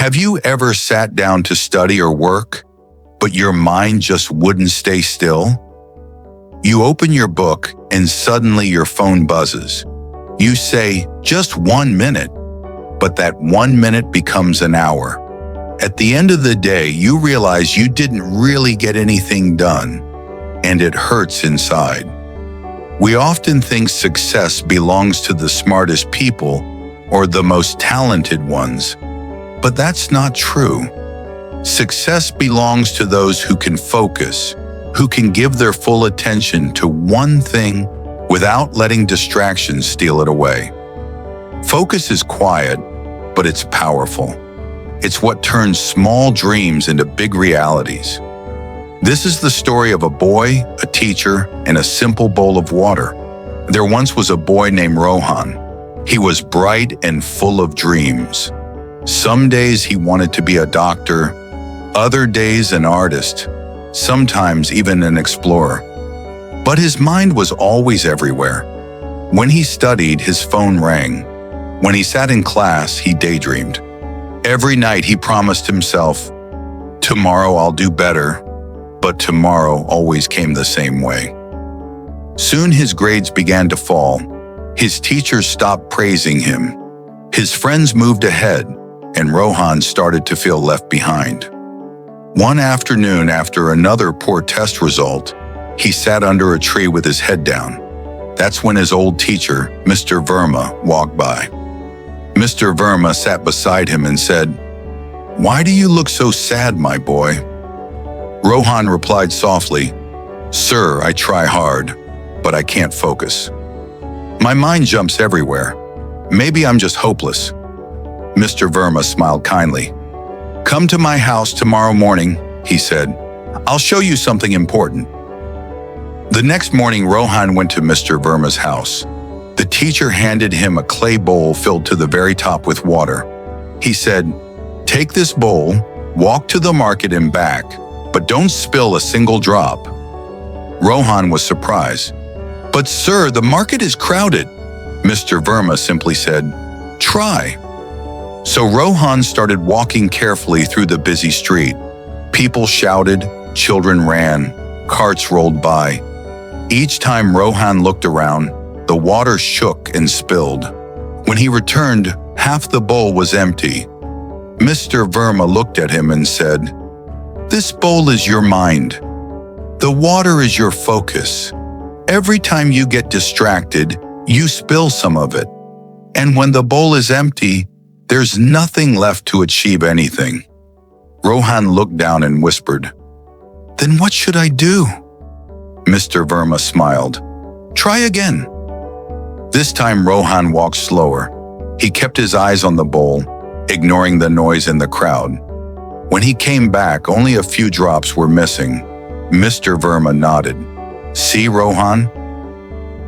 Have you ever sat down to study or work, but your mind just wouldn't stay still? You open your book and suddenly your phone buzzes. You say, just 1 minute, but that 1 minute becomes an hour. At the end of the day, you realize you didn't really get anything done, and it hurts inside. We often think success belongs to the smartest people or the most talented ones. But that's not true. Success belongs to those who can focus, who can give their full attention to one thing without letting distractions steal it away. Focus is quiet, but it's powerful. It's what turns small dreams into big realities. This is the story of a boy, a teacher, and a simple bowl of water. There once was a boy named Rohan. He was bright and full of dreams. Some days he wanted to be a doctor, other days an artist, sometimes even an explorer. But his mind was always everywhere. When he studied, his phone rang. When he sat in class, he daydreamed. Every night he promised himself, tomorrow I'll do better, but tomorrow always came the same way. Soon his grades began to fall. His teachers stopped praising him. His friends moved ahead, and Rohan started to feel left behind. One afternoon, after another poor test result, he sat under a tree with his head down. That's when his old teacher, Mr. Verma, walked by. Mr. Verma sat beside him and said, "Why do you look so sad, my boy?" Rohan replied softly, "Sir, I try hard, but I can't focus. My mind jumps everywhere. Maybe I'm just hopeless." Mr. Verma smiled kindly. "Come to my house tomorrow morning," he said. "I'll show you something important." The next morning, Rohan went to Mr. Verma's house. The teacher handed him a clay bowl filled to the very top with water. He said, "Take this bowl, walk to the market and back, but don't spill a single drop." Rohan was surprised. "But sir, the market is crowded." Mr. Verma simply said, "Try." So Rohan started walking carefully through the busy street. People shouted, children ran, carts rolled by. Each time Rohan looked around, the water shook and spilled. When he returned, half the bowl was empty. Mr. Verma looked at him and said, "This bowl is your mind. The water is your focus. Every time you get distracted, you spill some of it. And when the bowl is empty, there's nothing left to achieve anything." Rohan looked down and whispered, "Then what should I do?" Mr. Verma smiled. "Try again." This time Rohan walked slower. He kept his eyes on the bowl, ignoring the noise in the crowd. When he came back, only a few drops were missing. Mr. Verma nodded. "See, Rohan?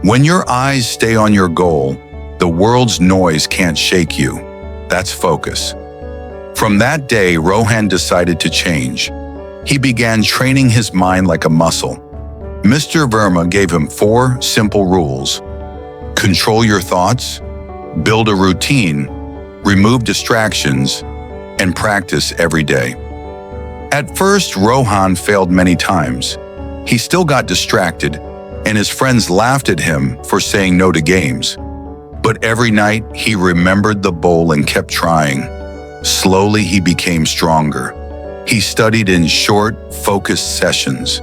When your eyes stay on your goal, the world's noise can't shake you. That's focus." From that day, Rohan decided to change. He began training his mind like a muscle. Mr. Verma gave him 4 simple rules. Control your thoughts, build a routine, remove distractions, and practice every day. At first, Rohan failed many times. He still got distracted, and his friends laughed at him for saying no to games. But every night, he remembered the bowl and kept trying. Slowly, he became stronger. He studied in short, focused sessions.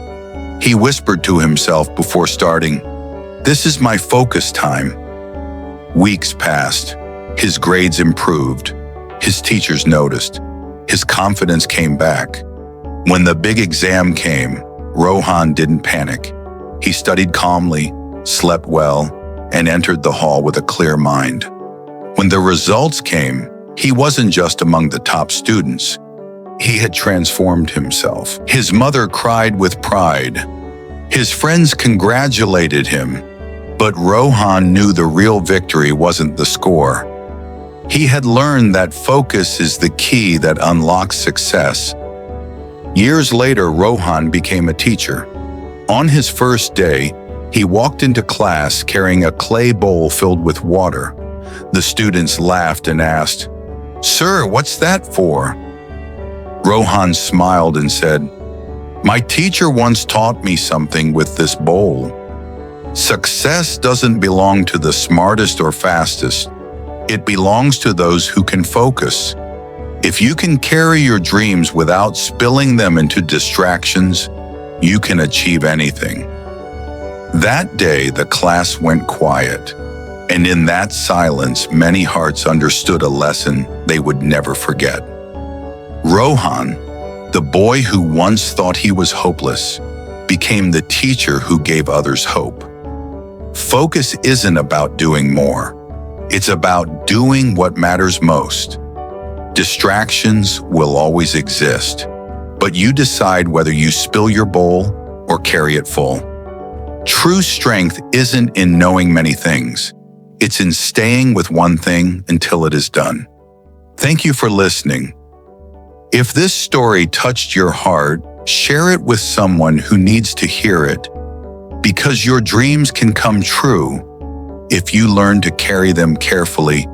He whispered to himself before starting, "This is my focus time." Weeks passed. His grades improved. His teachers noticed. His confidence came back. When the big exam came, Rohan didn't panic. He studied calmly, slept well, and entered the hall with a clear mind. When the results came, he wasn't just among the top students. He had transformed himself. His mother cried with pride. His friends congratulated him. But Rohan knew the real victory wasn't the score. He had learned that focus is the key that unlocks success. Years later, Rohan became a teacher. On his first day, he walked into class carrying a clay bowl filled with water. The students laughed and asked, "Sir, what's that for?" Rohan smiled and said, "My teacher once taught me something with this bowl. Success doesn't belong to the smartest or fastest. It belongs to those who can focus. If you can carry your dreams without spilling them into distractions, you can achieve anything." That day, the class went quiet, and in that silence, many hearts understood a lesson they would never forget. Rohan, the boy who once thought he was hopeless, became the teacher who gave others hope. Focus isn't about doing more. It's about doing what matters most. Distractions will always exist, but you decide whether you spill your bowl or carry it full. True strength isn't in knowing many things. It's in staying with one thing until it is done. Thank you for listening. If this story touched your heart, share it with someone who needs to hear it, because your dreams can come true if you learn to carry them carefully